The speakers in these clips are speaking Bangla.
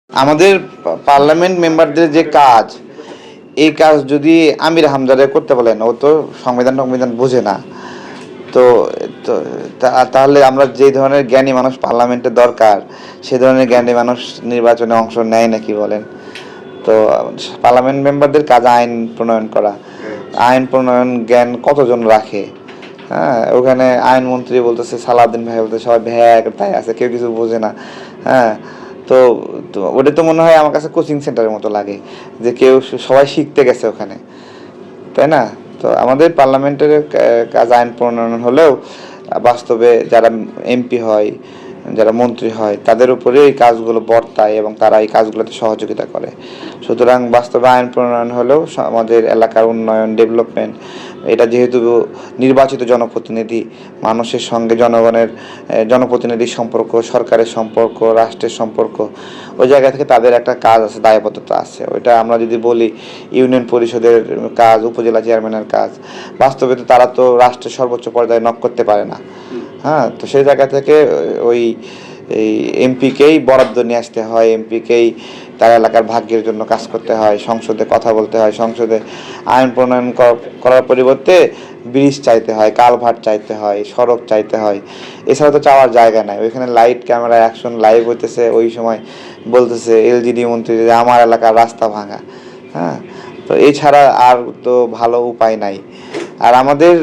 আমাদের পার্লামেন্ট মেম্বারদের যে কাজ, এই কাজ যদি আমির হামজারে করতে বলেন, ও তো সংবিধান বোঝে না। তো তো তাহলে আমরা যে ধরনের জ্ঞানী মানুষ পার্লামেন্টে দরকার, সে ধরনের জ্ঞানী মানুষ নির্বাচনে অংশ নেয় নাকি বলেন? তো পার্লামেন্ট মেম্বারদের কাজ আইন প্রণয়ন করা। আইন প্রণয়ন জ্ঞান কতজন রাখে? হ্যাঁ, ওখানে আইনমন্ত্রী বলতেছে, সালাউদ্দিন ভাই বলতেছে, সবাই ভ্যাগ তাই আছে, কেউ কিছু বোঝে না। হ্যাঁ, তো তো ওটা তো মনে হয় আমার কাছে কোচিং সেন্টারের মতো লাগে, যে কেউ সবাই শিখতে গেছে ওখানে, তাই না? তো আমাদের পার্লামেন্টের কাজ আইন প্রণয়ন হলেও বাস্তবে যারা এমপি হয়, যারা মন্ত্রী হয়, তাদের উপরে এই কাজগুলো বর্তায় এবং তারা এই কাজগুলোতে সহযোগিতা করে। সুতরাং বাস্তবে আইন প্রণয়ন হলেও আমাদের এলাকার উন্নয়ন, ডেভেলপমেন্ট, এটা যেহেতু নির্বাচিত জনপ্রতিনিধি, মানুষের সঙ্গে জনগণের জনপ্রতিনিধির সম্পর্ক, সরকারের সম্পর্ক, রাষ্ট্রের সম্পর্ক, ওই জায়গা থেকে তাদের একটা কাজ আছে, দায়বদ্ধতা আছে। ওইটা আমরা যদি বলি ইউনিয়ন পরিষদের কাজ, উপজেলা চেয়ারম্যানের কাজ, বাস্তবে তো তারা তো রাষ্ট্রের সর্বোচ্চ পর্যায়ে নক করতে পারে না। হ্যাঁ, তো সেই জায়গা থেকে ওই এই এমপিকেই বরাদ্দ নিয়ে আসতে হয়, এমপিকেই তার এলাকার ভাগ্যের জন্য কাজ করতে হয়, সংসদে কথা বলতে হয়, সংসদে আইন প্রণয়ন করার পরিবর্তে ব্রিজ চাইতে হয়, কালভার্ট চাইতে হয়, সড়ক চাইতে হয়। এছাড়া তো চাওয়ার জায়গা নাই। ওইখানে লাইট ক্যামেরা অ্যাকশন লাইভ হইতেছে, ওই সময় বলতেছে এলজিডি মন্ত্রী যে আমার এলাকার রাস্তা ভাঙা। হ্যাঁ, তো এছাড়া আর তো ভালো উপায় নাই। আর আমাদের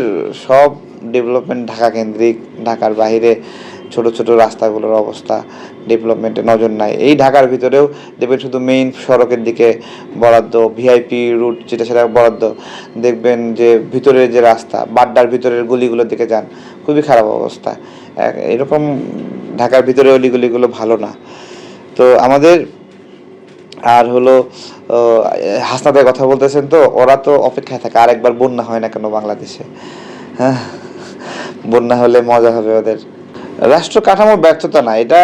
সব ডেভেলপমেন্ট ঢাকা কেন্দ্রিক, ঢাকার বাইরে ছোট ছোট রাস্তাগুলোর অবস্থা, ডেভেলপমেন্টে নজর নাই। এই ঢাকার ভিতরেও দেখবেন শুধু মেইন সড়কের দিকে বরাদ্দ, ভিআইপি রুট যেটা সেটা বরাদ্দ, দেখবেন যে ভিতরের যে রাস্তা, বাড্ডার ভিতরের গলিগুলোর দিকে যান, খুবই খারাপ অবস্থা। এরকম ঢাকার ভিতরে অলিগলিগুলো ভালো না। তো আমাদের আর হলো হাসনাদের কথা বলতেছেন, তো ওরা তো অপেক্ষায় থাকে আরেকবার বন্যা হয় না কেন বাংলাদেশে। হ্যাঁ, বন্যা হলে মজা হবে ওদের। রাষ্ট্র কাঠামোর ব্যর্থতা না, এটা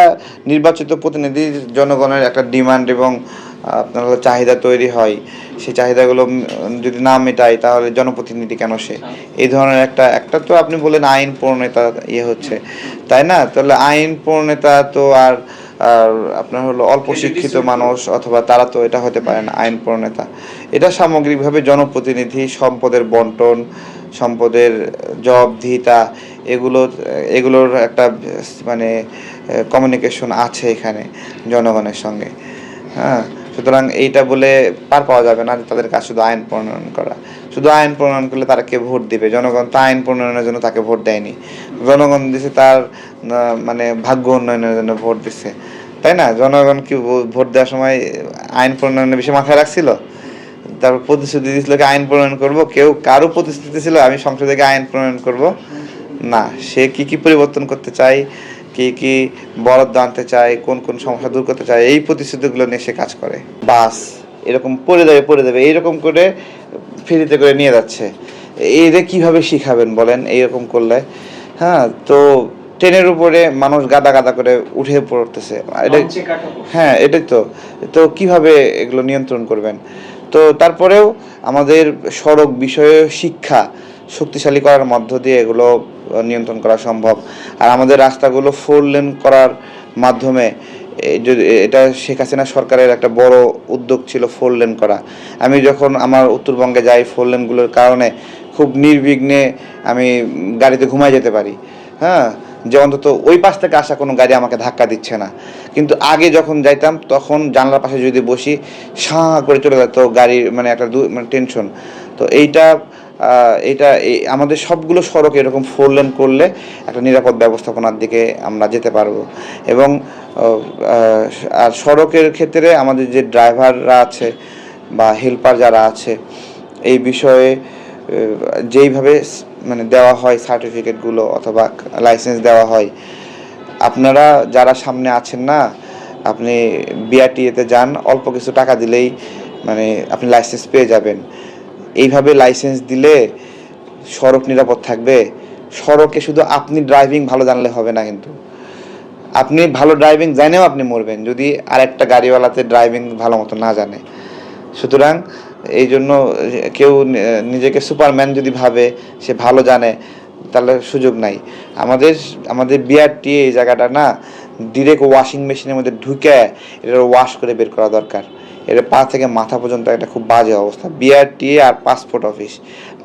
নির্বাচিত প্রতিনিধির জনগণের একটা ডিমান্ড এবং আপনার হলো চাহিদা তৈরি হয়। সেই চাহিদাগুলো যদি না মেটায় তাহলে জনপ্রতিনিধি কেন সে? এই ধরনের একটা একটা তো আপনি বলেন আইন প্রণেতা ইয়ে হচ্ছে, তাই না? তাহলে আইন প্রণেতা তো আর আর আপনার হলো অল্প শিক্ষিত মানুষ অথবা তারা তো এটা হতে পারে না আইন প্রণেতা। এটা সামগ্রিকভাবে জনপ্রতিনিধি, সম্পদের বন্টন, সম্পদের জবাবদিহিতা, এগুলো এগুলোর একটা মানে কমিউনিকেশন আছে এখানে জনগণের সঙ্গে। হ্যাঁ, সুতরাং এইটা বলে পার পাওয়া যাবে না তাদের কাজ শুধু আইন প্রণয়ন করা। শুধু আইন প্রণয়ন করলে তারা কে ভোট দিবে? জনগণ তো আইন প্রণয়নের জন্য তাকে ভোট দেয়নি। জনগণ দিছে তার মানে ভাগ্য উন্নয়নের জন্য ভোট দিচ্ছে, তাই না? জনগণ কি ভোট দেওয়ার সময় আইন প্রণয়নের বিষয়ে মাথায় রাখছিল? তারপর প্রতিশ্রুতি দিয়েছিল কি আইন প্রণয়ন করব? কেউ কারো প্রতিশ্রুতি ছিল আমি সংসদে গিয়ে আইন প্রণয়ন করব? না, সে কি কি পরিবর্তন করতে চায়, কি কি বরাদ্দ আনতে চায়, কোন কোন সমস্যা দূর করতে চায়, এই প্রতিশ্রুতিগুলো নিয়ে সে কাজ করে। বাস এরকম পড়ে দেবে এইরকম করে ফেরিতে করে নিয়ে যাচ্ছে। এদের কিভাবে শিখাবেন বলেন এইরকম করলে? হ্যাঁ, তো ট্রেনের উপরে মানুষ গাদা গাদা করে উঠে পড়তেছে, এটা হ্যাঁ এটাই তো। তো কিভাবে এগুলো নিয়ন্ত্রণ করবেন? তো তারপরেও আমাদের সড়ক বিষয়ে শিক্ষা শক্তিশালী করার মধ্য দিয়ে এগুলো নিয়ন্ত্রণ করা সম্ভব। আর আমাদের রাস্তাগুলো 4 লেন করার মাধ্যমে যদি এটা শেখ হাসিনা সরকারের একটা বড় উদ্যোগ ছিল 4 লেন করা। আমি যখন আমার উত্তরবঙ্গে যাই 4 লেনগুলোর কারণে খুব নির্বিঘ্নে আমি গাড়িতে ঘুমায় যেতে পারি। হ্যাঁ, যে অন্তত ওই পাশ থেকে আসা কোনো গাড়ি আমাকে ধাক্কা দিচ্ছে না। কিন্তু আগে যখন যাইতাম তখন জানলার পাশে যদি বসি সাঁ করে চলে যেত গাড়ির, মানে একটা মানে টেনশন। তো এইটা আমাদের সবগুলো সড়ক এরকম 4 লেন করলে একটা নিরাপদ ব্যবস্থাপনার দিকে আমরা যেতে পারবো। এবং আর সড়কের ক্ষেত্রে আমাদের যে ড্রাইভাররা আছে বা হেল্পার যারা আছে, এই বিষয়ে যেইভাবে মানে দেওয়া হয় সার্টিফিকেটগুলো অথবা লাইসেন্স দেওয়া হয়, আপনারা যারা সামনে আছেন না, আপনি বিআরটিএতে যান, অল্প কিছু টাকা দিলেই মানে আপনি লাইসেন্স পেয়ে যাবেন। এইভাবে লাইসেন্স দিলে সড়ক নিরাপদ থাকবে। সড়কে শুধু আপনি ড্রাইভিং ভালো জানলে হবে না, কিন্তু আপনি ভালো ড্রাইভিং জানেও আপনি মরবেন যদি আরেকটা গাড়িওয়ালাতে ড্রাইভিং ভালো মতো না জানে। সুতরাং এই জন্য কেউ নিজেকে সুপারম্যান যদি ভাবে সে ভালো জানে, তাহলে সুযোগ নাই। আমাদের বিআরটি এই জায়গাটা না ডিরেক্ট ওয়াশিং মেশিনের মধ্যে ঢুকে এটা ওয়াশ করে বের করা দরকার। এটা পা থেকে মাথা পর্যন্ত একটা খুব বাজে অবস্থা। বিআরটিএ আর পাসপোর্ট অফিস,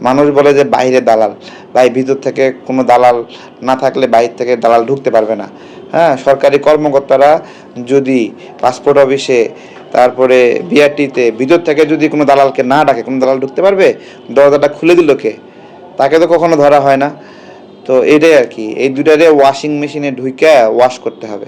মানুষ বলে যে বাইরে দালাল, ভাই ভিতর থেকে কোনো দালাল না থাকলে বাইরে থেকে দালাল ঢুকতে পারবে না। হ্যাঁ, সরকারি কর্মকর্তারা যদি পাসপোর্ট অফিসে তারপরে বিআরটিতে ভিতর থেকে যদি কোনো দালালকে না ডাকে, কোনো দালাল ঢুকতে পারবে? দরজাটা খুলে দিল কে? তাকে তো কখনো ধরা হয় না। তো এটাই আর কি, এই দুটারে ওয়াশিং মেশিনে ঢুইকা ওয়াশ করতে হবে।